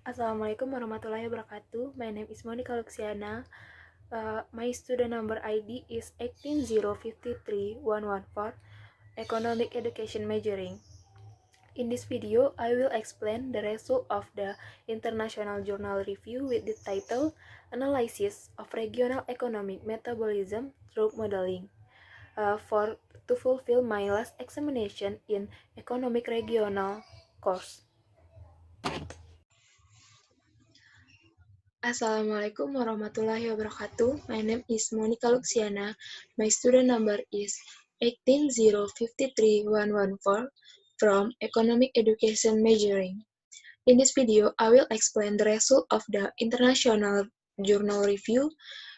Assalamualaikum warahmatullahi wabarakatuh. My name is Monica Luxiana. My student number ID is 18053-114, Economic Education Majoring. In this video, I will explain the result of the International Journal Review with the title Analysis of Regional Economic Metabolism Through Modeling to fulfill my last examination in Economic Regional course. Assalamualaikum warahmatullahi wabarakatuh. My name is Monica Luxiana. My student number is 18053-114 from Economic Education Majoring. In this video, I will explain the result of the International Journal Review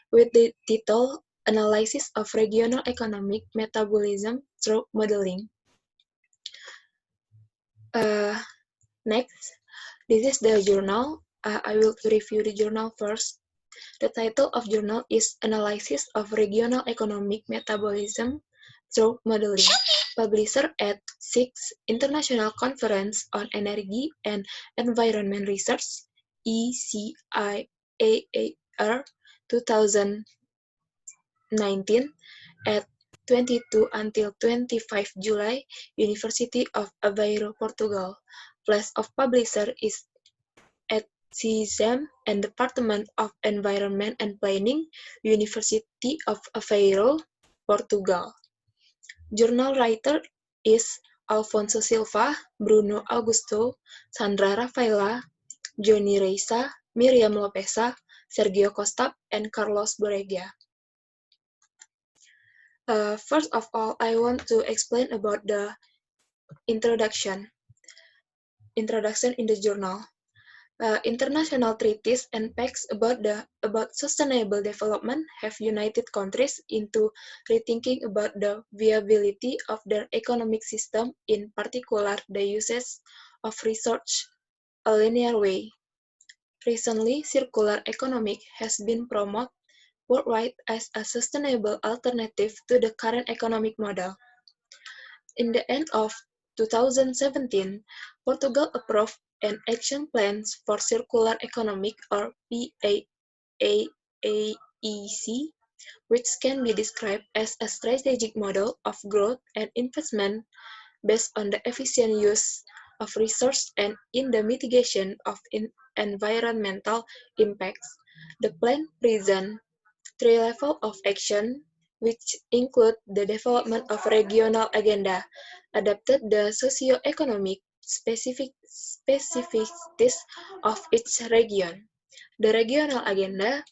with the title Analysis of Regional Economic Metabolism Through Modeling. Next, this is the journal. I will review the journal first. The title of journal is Analysis of Regional Economic Metabolism Through Modeling, published at 6th International Conference on Energy and Environment Research, ECIAR 2019, at 22 until 25 July, University of Aveiro, Portugal. Place of publisher is at CISEM and Department of Environment and Planning, University of Aveiro, Portugal. Journal writer is Alfonso Silva, Bruno Augusto, Sandra Rafaela, Johnny Reisa, Miriam Lopesa, Sergio Costap, and Carlos Borregia. First of all, I want to explain about the introduction in the journal. International treaties and pacts about sustainable development have united countries into rethinking about the viability of their economic system, in particular the uses of resource a linear way. Recently, circular economic has been promoted worldwide as a sustainable alternative to the current economic model. In the end of 2017, Portugal approved an action plan for circular economic, or PAAEC, which can be described as a strategic model of growth and investment based on the efficient use of resources and in the mitigation of environmental impacts. The plan presents 3 levels of action, which include the development of regional agenda, adapted the socio-economic specificities of each region. The regional agenda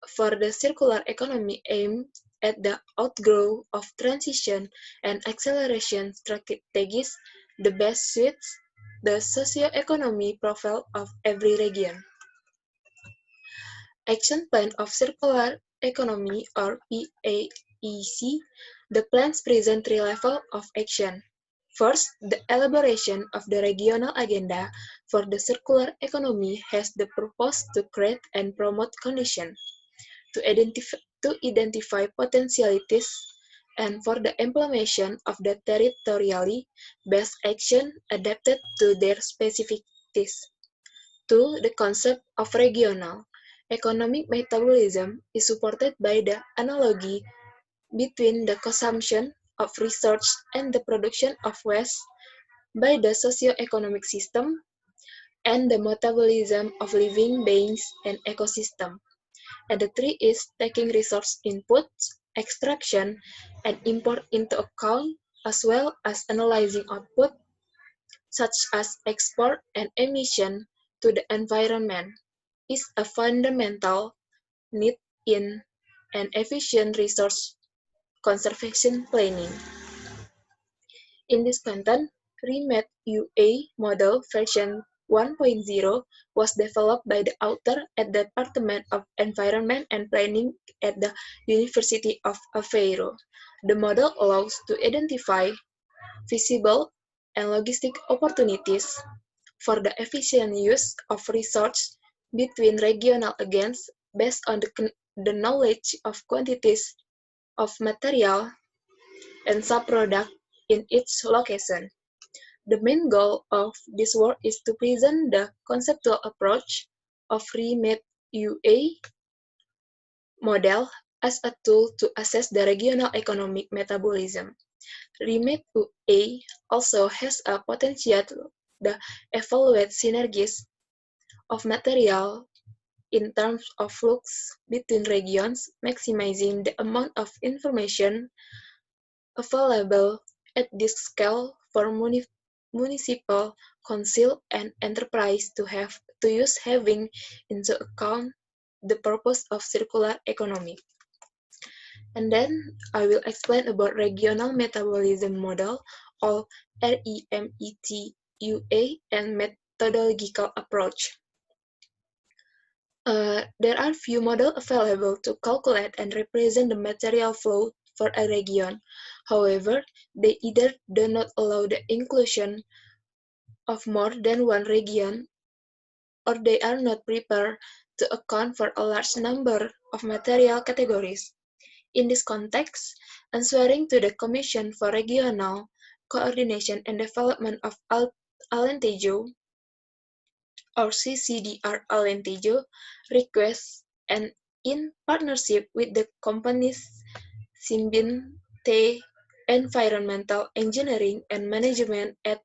for the circular economy aimed at the outgrowth of transition and acceleration strategies that best suits the socio-economic profile of every region. Action Plan of Circular Economy, or PAEC, the plans present 3 levels of action. First, the elaboration of the regional agenda for the circular economy has the purpose to create and promote conditions to identify potentialities and for the implementation of the territorially based action adapted to their specificities. 2. The concept of regional economic metabolism is supported by the analogy between the consumption of resources and the production of waste by the socio-economic system and the metabolism of living beings and ecosystem. And the 3 is taking resource inputs, extraction, and import into account, as well as analyzing output, such as export and emission to the environment, is a fundamental need in an efficient resource conservation planning. In this content, REMET UA model version 1.0 was developed by the author at the Department of Environment and Planning at the University of Aveiro. The model allows to identify feasible and logistic opportunities for the efficient use of resources between regional agents based on the knowledge of quantities of material and subproduct in each location. The main goal of this work is to present the conceptual approach of remade UA model as a tool to assess the regional economic metabolism. Remade UA also has a potential to evaluate synergies of material in terms of flux between regions, maximizing the amount of information available at this scale for municipal council and enterprise to use, having into account the purpose of circular economy. And then I will explain about regional metabolism model, or REMETUA, and methodological approach. There are few models available to calculate and represent the material flow for a region. However, they either do not allow the inclusion of more than one region, or they are not prepared to account for a large number of material categories. In this context, answering to the Commission for Regional Coordination and Development of Alentejo, or CCDR Alentejo, requests, and in partnership with the companies Simbinte Environmental Engineering and Management at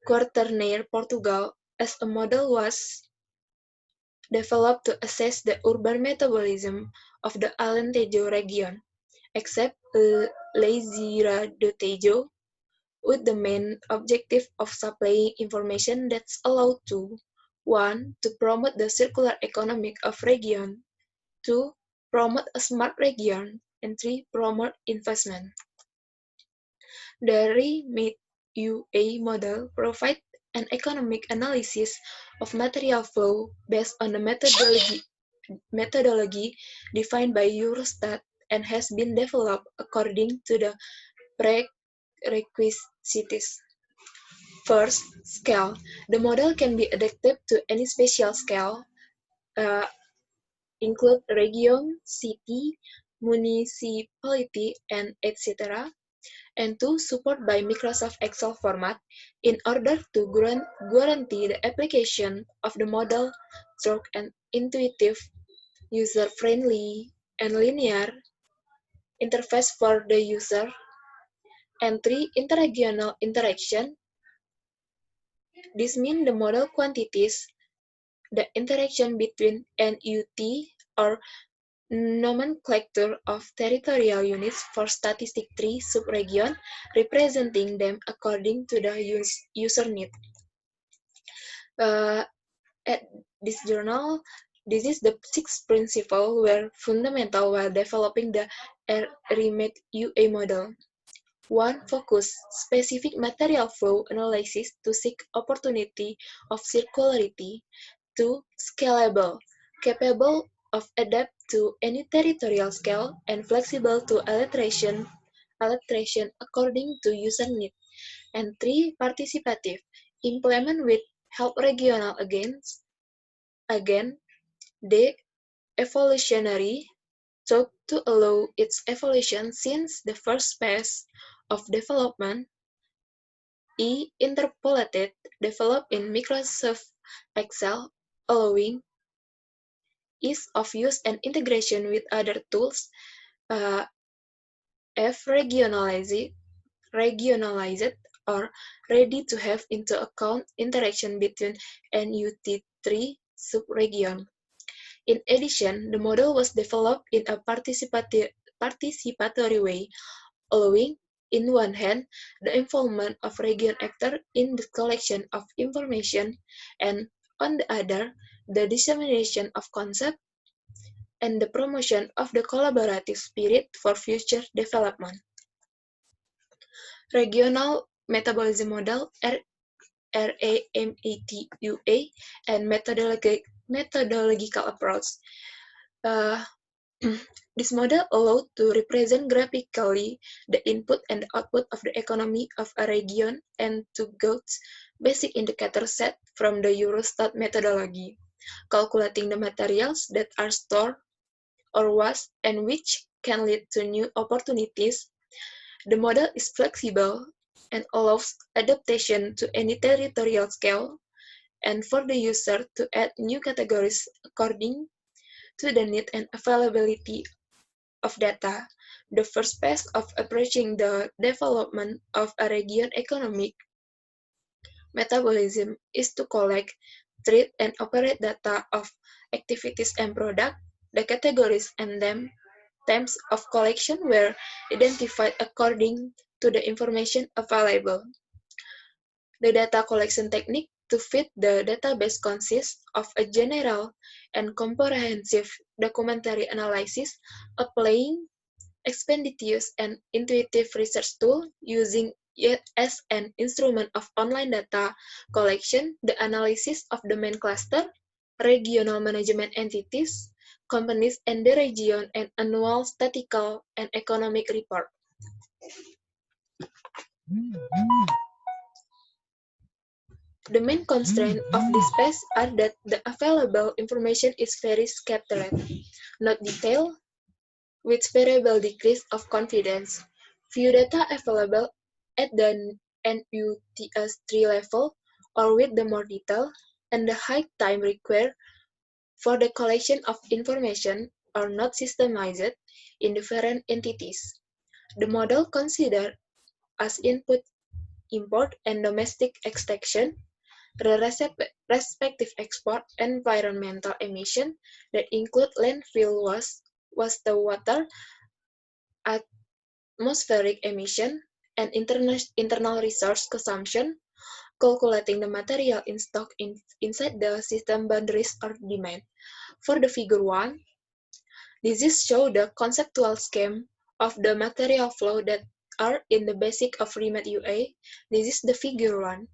Quaternaire, Portugal, as a model was developed to assess the urban metabolism of the Alentejo region, except Leizira do Tejo, with the main objective of supplying information that's allowed to 1. To promote the circular economy of region, 2. Promote a smart region, and 3. Promote investment. The remade UA model provides an economic analysis of material flow based on the methodology defined by Eurostat and has been developed according to the prerequisites. First, scale. The model can be adapted to any spatial scale, include region, city, municipality, and etc. And 2. Support by Microsoft Excel format in order to guarantee the application of the model through an intuitive, user-friendly, and linear interface for the user. And 3. Interregional interaction. This means the model quantities the interaction between NUT, or nomenclature of territorial units for statistic tree subregion, representing them according to the user need. At this journal, this is the sixth principle were fundamental while developing the remade UA model. 1. Focus specific material flow analysis to seek opportunity of circularity. 2. Scalable, capable of adapt to any territorial scale and flexible to alteration according to user need. And 3. Participative, implement with help regional again, the evolutionary thought to allow its evolution since the first phase of development interpolated developed in Microsoft Excel, allowing ease of use and integration with other tools. F regionalized or ready to have into account interaction between NUT3 subregion. In addition, the model was developed in a participatory way, allowing, in one hand, the involvement of region actors in the collection of information, and on the other, the dissemination of concepts and the promotion of the collaborative spirit for future development. Regional Metabolism Model, REMETUA, and Methodological Approach. This model allowed to represent graphically the input and the output of the economy of a region and to gauge basic indicator set from the Eurostat methodology, calculating the materials that are stored or waste and which can lead to new opportunities. The model is flexible and allows adaptation to any territorial scale, and for the user to add new categories according to the need and availability of data. The first phase of approaching the development of a region economic metabolism is to collect, treat, and operate data of activities and product. The categories and terms of collection were identified according to the information available. The data collection technique to fit the database consists of a general and comprehensive documentary analysis, applying expeditious and intuitive research tool using it as an instrument of online data collection, the analysis of the main cluster, regional management entities, companies in the region, and annual statistical and economic report. The main constraints of this phase are that the available information is very scattered, not detailed, with variable degrees of confidence. Few data available at the NUTS-3 level or with the more detail, and the high time required for the collection of information are not systemized in different entities. The model considered as input, import, and domestic extraction, the respective export environmental emission that include landfill wastewater, atmospheric emission, and internal resource consumption, calculating the material in stock inside the system boundaries or demand. For the figure 1, this is show the conceptual scheme of the material flow that are in the basic of REMAT UA. This is the figure 1.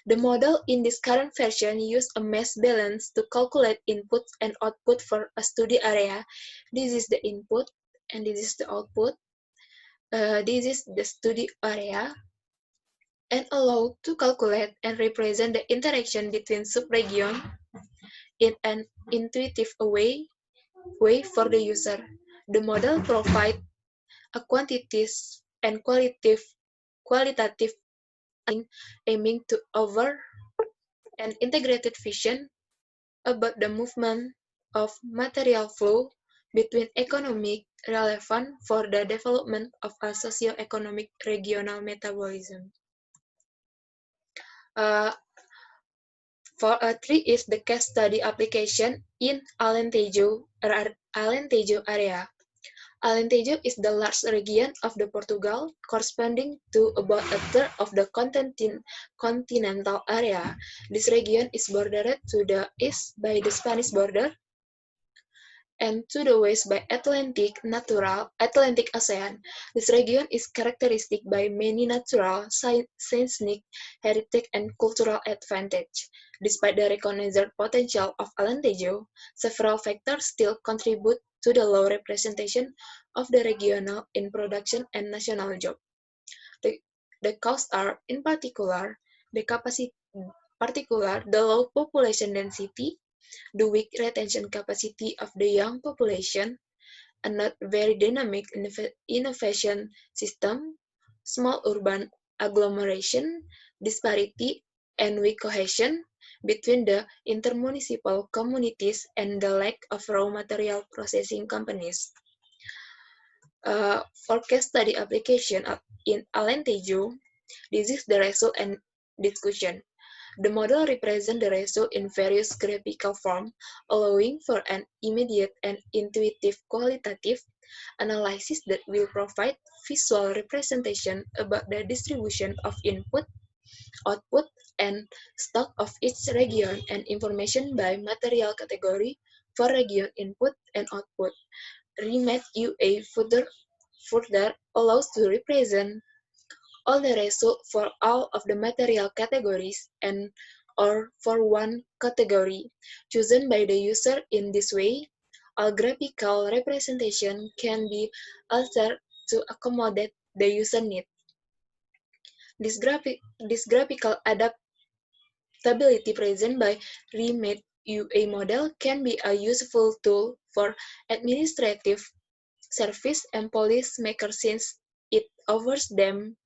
The model in this current version uses a mass balance to calculate input and output for a study area. This is the input and this is the output. This is the study area and allow to calculate and represent the interaction between subregion in an intuitive way for the user. The model provides a quantitative and qualitative aiming to offer an integrated vision about the movement of material flow between economic relevant for the development of a socio-economic regional metabolism. For 3 is the case study application in Alentejo area. Alentejo is the largest region of the Portugal, corresponding to about a third of the continental area. This region is bordered to the east by the Spanish border and to the west by Atlantic Ocean. This region is characteristic by many natural, scenic, heritage, and cultural advantage. Despite the recognized potential of Alentejo, several factors still contribute to the low representation of the regional in production and national job. The causes are, in particular, the low population density, the weak retention capacity of the young population, a not very dynamic innovation system, small urban agglomeration, disparity, and weak cohesion between the intermunicipal communities, and the lack of raw material processing companies. For case study application in Alentejo, this is the result and discussion. The model represents the result in various graphical form, allowing for an immediate and intuitive qualitative analysis that will provide visual representation about the distribution of input, output, and stock of each region, and information by material category for region input and output. REMAT UA further allows to represent all the result for all of the material categories and or for one category chosen by the user. In this way, all graphical representation can be altered to accommodate the user need. This graphical adaptability present by REMAT UA model can be a useful tool for administrative service and policymakers since it offers them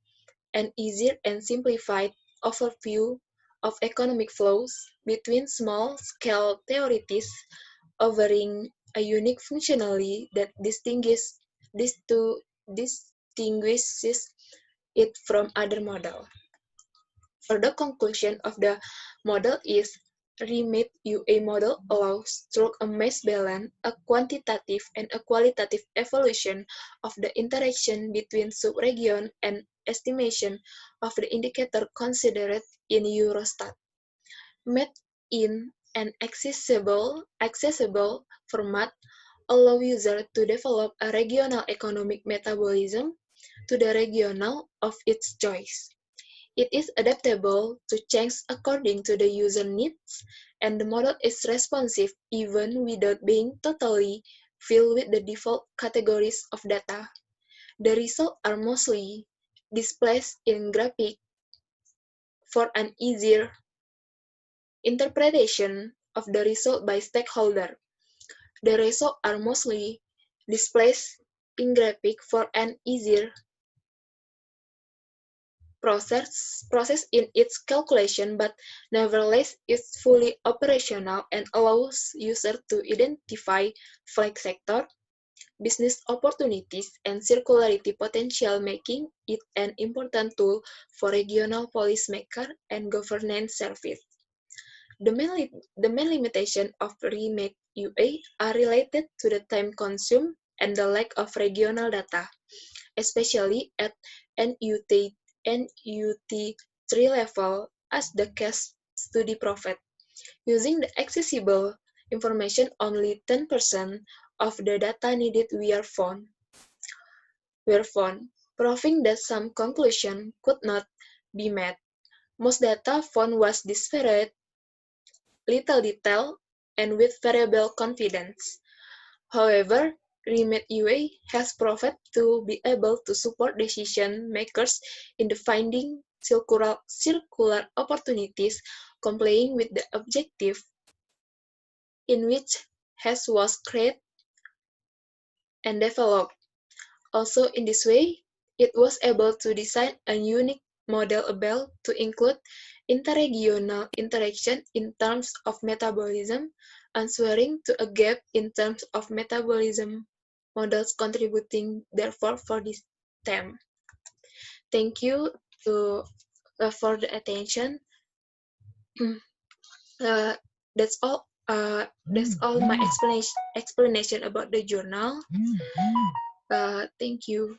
an easier and simplified overview of economic flows between small-scale theorities, offering a unique functionality that distinguishes it from other models. For the conclusion of the model is Remit UA model allows through a mass balance, a quantitative and a qualitative evaluation of the interaction between subregion and estimation of the indicator considered in Eurostat, made in an accessible format, allow users to develop a regional economic metabolism to the regional of its choice. It is adaptable to change according to the user needs, and the model is responsive even without being totally filled with the default categories of data. The results are mostly displayed in graphic for an easier interpretation of the result by stakeholder. The results are mostly displayed in graphic for an easier process in its calculation, but nevertheless is fully operational and allows users to identify flag sector, business opportunities, and circularity potential, making it an important tool for regional policymakers and governance service. The main limitation of Remake UA are related to the time consumed and the lack of regional data, especially at NUT 3 level as the case study proved. Using the accessible information, only 10% of the data needed were found, proving that some conclusion could not be met. Most data found was disparate, little detail, and with variable confidence. However, Remit UA has proved to be able to support decision makers in the finding circular opportunities, complying with the objective in which HAS was created and developed. Also, in this way, it was able to design a unique model able to include interregional interaction in terms of metabolism, answering to a gap in terms of metabolism models, contributing therefore for this theme. Thank you for the attention. uh, that's all. That's all my explanation about the journal. Thank you.